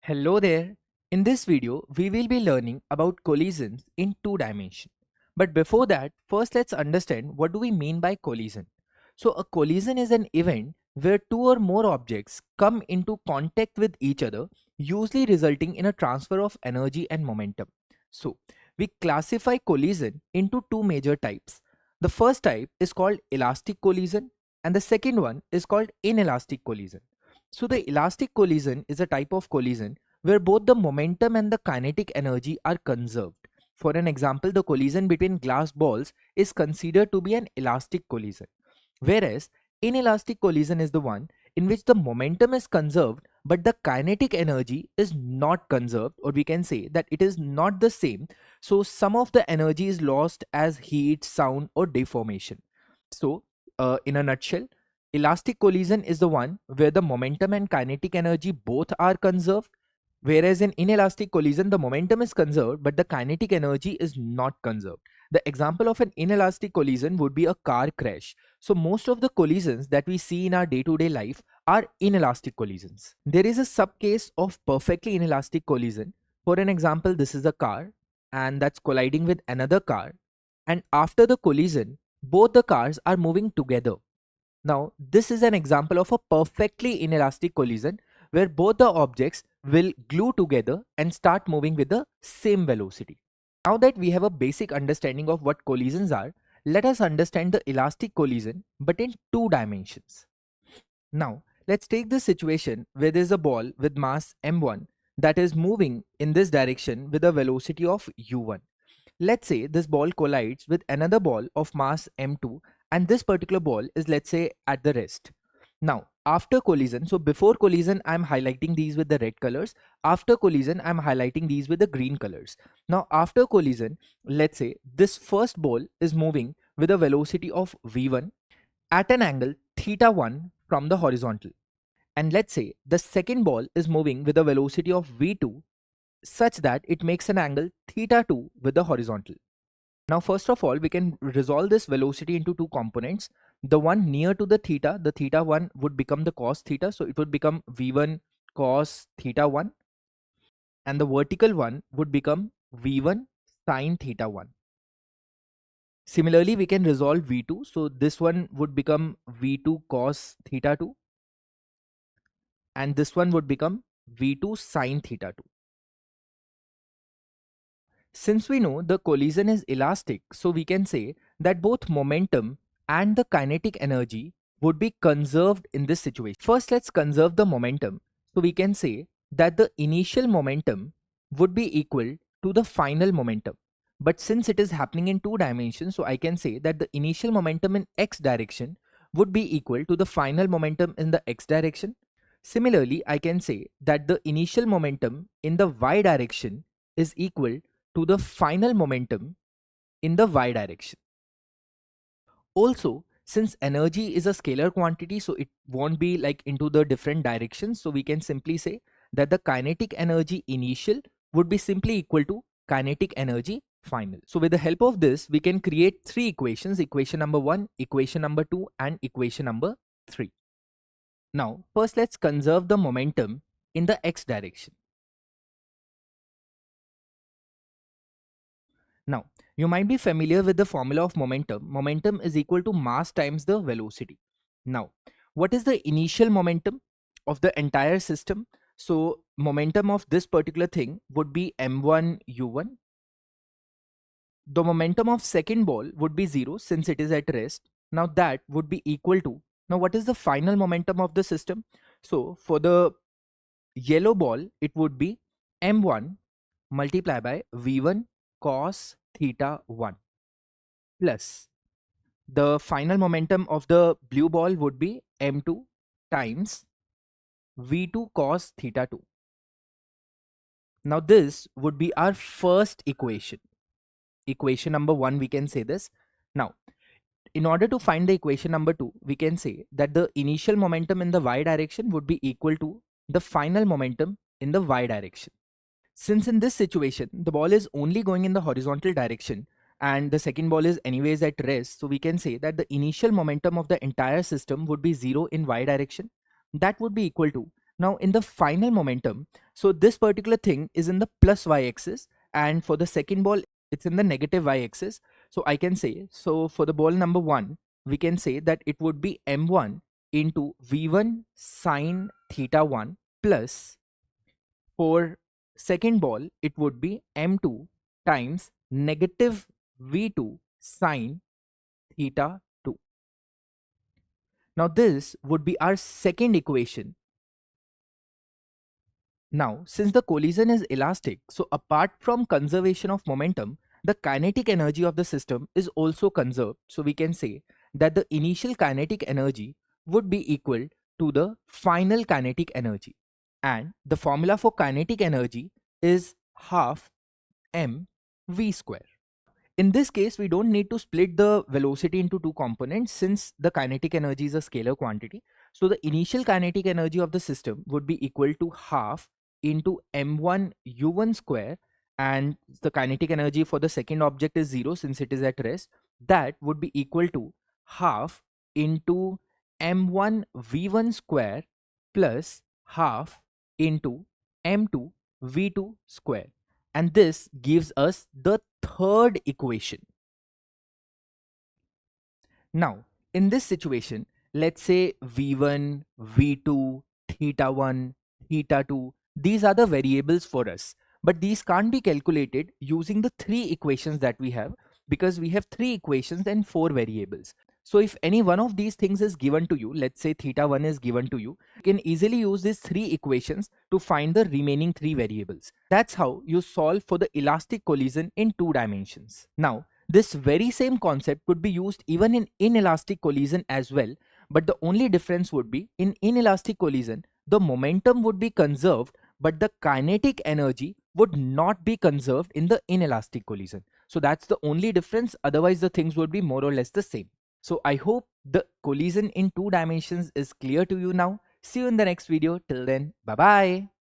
Hello there. In this video, we will be learning about collisions in two dimensions. But before that, first let's understand what do we mean by collision. So a collision is an event where two or more objects come into contact with each other, usually resulting in a transfer of energy and momentum. So we classify collision into two major types. The first type is called elastic collision and the second one is called inelastic collision. So the elastic collision is a type of collision where both the momentum and the kinetic energy are conserved. For an example, the collision between glass balls is considered to be an elastic collision, whereas inelastic collision is the one in which the momentum is conserved but the kinetic energy is not conserved, or we can say that it is not the same. So some of the energy is lost as heat, sound, or deformation. So in a nutshell, elastic collision is the one where the momentum and kinetic energy both are conserved, whereas in inelastic collision, the momentum is conserved, but the kinetic energy is not conserved. The example of an inelastic collision would be a car crash. So most of the collisions that we see in our day-to-day life are inelastic collisions. There is a subcase of perfectly inelastic collision. For an example, this is a car and that's colliding with another car. And after the collision, both the cars are moving together. Now, this is an example of a perfectly inelastic collision where both the objects will glue together and start moving with the same velocity. Now that we have a basic understanding of what collisions are, let us understand the elastic collision but in two dimensions. Now, let's take this situation where there is a ball with mass m1 that is moving in this direction with a velocity of u1. Let's say this ball collides with another ball of mass m2 and this particular ball is, let's say, at the rest. Now, after collision, so before collision, I'm highlighting these with the red colors. After collision, I'm highlighting these with the green colors. Now, after collision, let's say this first ball is moving with a velocity of v1 at an angle theta 1 from the horizontal. And let's say the second ball is moving with a velocity of v2 such that it makes an angle theta 2 with the horizontal. Now, first of all, we can resolve this velocity into two components. The one near to the theta 1 would become the cos theta. So it would become v1 cos theta 1. And the vertical one would become v1 sin theta 1. Similarly, we can resolve v2. So this one would become v2 cos theta 2. And this one would become v2 sin theta 2. Since we know the collision is elastic, so we can say that both momentum and the kinetic energy would be conserved in this situation. First, let's conserve the momentum. So we can say that the initial momentum would be equal to the final momentum. But since it is happening in two dimensions, so I can say that the initial momentum in x direction would be equal to the final momentum in the x direction. Similarly, I can say that the initial momentum in the y direction is equal to the final momentum in the y direction. Also, since energy is a scalar quantity, so it won't be like into the different directions. So we can simply say that the kinetic energy initial would be simply equal to kinetic energy final. So with the help of this, we can create three equations: equation number 1, equation number 2, and equation number 3. Now, first let's conserve the momentum in the x direction. Now, you might be familiar with the formula of momentum. Momentum is equal to mass times the velocity. Now, what is the initial momentum of the entire system? So, momentum of this particular thing would be m1 u1. The momentum of second ball would be 0 since it is at rest. Now, that would be equal to, now what is the final momentum of the system? So, for the yellow ball, it would be m1 multiplied by v1 cos theta 1 plus the final momentum of the blue ball would be m2 times v2 cos theta 2. Now this would be our first equation. Equation number 1, we can say this. Now, in order to find the equation number 2, we can say that the initial momentum in the y direction would be equal to the final momentum in the y direction. Since in this situation, the ball is only going in the horizontal direction and the second ball is anyways at rest, so we can say that the initial momentum of the entire system would be 0 in y direction. That would be equal to Now in the final momentum, so this particular thing is in the plus y-axis, and for the second ball it's in the negative y-axis. So I can say, so for the ball number 1, we can say that it would be m1 into v1 sine theta 1 plus, for second ball it would be m2 times negative v2 sine theta 2. Now this would be our second equation. Now, since the collision is elastic, so apart from conservation of momentum, the kinetic energy of the system is also conserved. So we can say that the initial kinetic energy would be equal to the final kinetic energy. And the formula for kinetic energy is half mv square. In this case, we don't need to split the velocity into two components since the kinetic energy is a scalar quantity. So the initial kinetic energy of the system would be equal to half into m1 u1 square, and the kinetic energy for the second object is 0 since it is at rest. That would be equal to half into m1 v1 square plus half into m2 v2 square. And this gives us the third equation. Now, in this situation, let's say v1, v2, theta 1, theta 2, these are the variables for us. But these can't be calculated using the three equations that we have, because we have three equations and four variables. So if any one of these things is given to you, let's say theta 1 is given to you, you can easily use these three equations to find the remaining three variables. That's how you solve for the elastic collision in 2 dimensions. Now, this very same concept could be used even in inelastic collision as well, but the only difference would be in inelastic collision, the momentum would be conserved, but the kinetic energy would not be conserved in the inelastic collision. So that's the only difference. Otherwise, the things would be more or less the same. So I hope the collision in 2 dimensions is clear to you now. See you in the next video. Till then, bye bye.